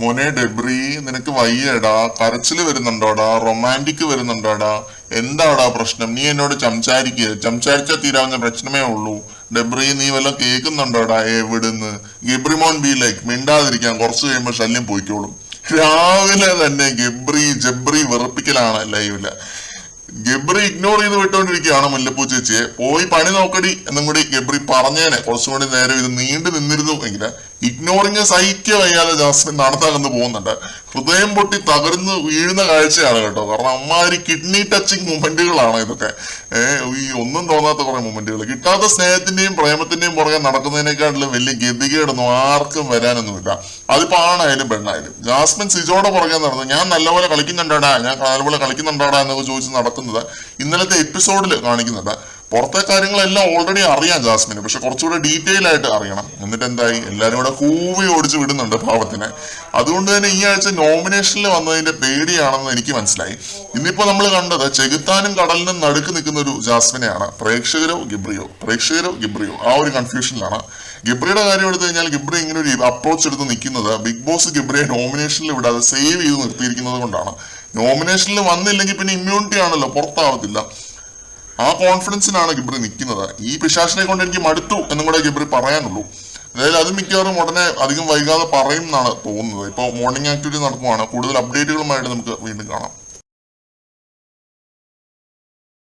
മോനെ ഡെബ്രി, നിനക്ക് വയ്യടാ, കരച്ചില് വരുന്നുണ്ടോടാ, റൊമാൻറ്റിക് വരുന്നുണ്ടോടാ, എന്താടാ പ്രശ്നം? നീ എന്നോട് സംസാരിച്ചാൽ തീരാവുന്ന പ്രശ്നമേ ഉള്ളൂ. ഡെബ്രി, നീ വല്ല കേൾക്കുന്നുണ്ടോടാ? എവിടുന്ന്? ഗബ്രിമോൻ ബി ലൈക്ക് മിണ്ടാതിരിക്കാൻ, കുറച്ച് കഴിയുമ്പോൾ ശല്യം പോയിക്കോളും. രാവിലെ തന്നെ ജബ്രി വെറുപ്പിക്കലാണ് ലൈവില്. ഗബ്രി ഇഗ്നോർ ചെയ്ത് വിട്ടോണ്ടിരിക്കുകയാണ് മുല്ലപ്പൂ ചേച്ചിയെ. പോയി പണി നോക്കടി എന്നും കൂടി ഗബ്രി പറഞ്ഞേനെ. കുറച്ചും കൂടി നേരം ഇത് നീണ്ടു നിന്നിരുന്നു എങ്കിൽ. ഇഗ്നോറിങ് സഹിക്ക വയ്യാതെ ജാസ്മിൻ നടത്താകന്ന് പോകുന്നുണ്ട്. ഹൃദയം പൊട്ടി തകർന്ന് വീഴുന്ന കാഴ്ചയാണ് കേട്ടോ. കാരണം അമ്മാതിരി കിഡ്നി ടച്ചിങ് മൊമെന്റുകളാണ് ഇതൊക്കെ. ഈ ഒന്നും തോന്നാത്ത കുറെ മൊമെന്റുകൾ. കിട്ടാത്ത സ്നേഹത്തിന്റെയും പ്രേമത്തിന്റെയും പുറകെ നടക്കുന്നതിനേക്കാട്ടിലും വലിയ ഗതികേടൊന്നും ആർക്കും വരാനൊന്നുമില്ല. അതിപ്പോ ആണായാലും പെണ്ണായാലും. ജാസ്മിൻ സിജോടെ പുറകെ നടന്നത് ഞാൻ നല്ലപോലെ കളിക്കുന്നുണ്ടാടാ എന്നൊക്കെ ചോദിച്ച് നടക്കുന്നത് ഇന്നലത്തെ എപ്പിസോഡിൽ കാണിക്കുന്നുണ്ട്. പുറത്തെ കാര്യങ്ങളെല്ലാം ഓൾറെഡി അറിയാം ജാസ്മിന്, പക്ഷെ കുറച്ചുകൂടെ ഡീറ്റെയിൽ ആയിട്ട് അറിയണം. എന്നിട്ട് എന്തായി, എല്ലാരും കൂടെ കൂവി ഓടിച്ച് വിടുന്നുണ്ട് പാവത്തിനെ. അതുകൊണ്ട് തന്നെ ഈ ആഴ്ച നോമിനേഷനിൽ വന്നതിന്റെ പേടിയാണെന്ന് എനിക്ക് മനസ്സിലായി. ഇന്നിപ്പോ നമ്മൾ കണ്ടത് ചെകുത്താനും കടലിനും നടുക്ക് നിൽക്കുന്ന ഒരു ജാസ്മിനെയാണ്. പ്രേക്ഷകരോ ഗബ്രിയോ ആ ഒരു കൺഫ്യൂഷനിലാണ്. ഗബ്രിയുടെ കാര്യം എടുത്തു കഴിഞ്ഞാൽ ഗബ്രി ഇങ്ങനെ ഒരു അപ്രോച്ച് എടുത്ത് നിൽക്കുന്നത് ബിഗ് ബോസ് ഗബ്രിയെ നോമിനേഷനിൽ വിടാതെ സേവ് ചെയ്ത് നിർത്തിയിരിക്കുന്നത് കൊണ്ടാണ്. നോമിനേഷനിൽ വന്നില്ലെങ്കിൽ പിന്നെ ഇമ്മ്യൂണിറ്റി ആണല്ലോ, പുറത്താവത്തില്ല. ആ കോൺഫിഡൻസിനാണ് ഗബ്രി നിൽക്കുന്നത്. ഈ പിശാചിനെ കൊണ്ട് എനിക്ക് മടുത്തു എന്നും കൂടെ ഗബ്രി പറയാനുള്ളൂ. അതായത് അത് മിക്കവാറും ഉടനെ അധികം വൈകാതെ പറയും എന്നാണ് തോന്നുന്നത്. ഇപ്പോൾ മോർണിംഗ് ആക്ടിവിറ്റി നടക്കുവാണ്. കൂടുതൽ അപ്ഡേറ്റുകളുമായിട്ട് നമുക്ക് വീണ്ടും കാണാം.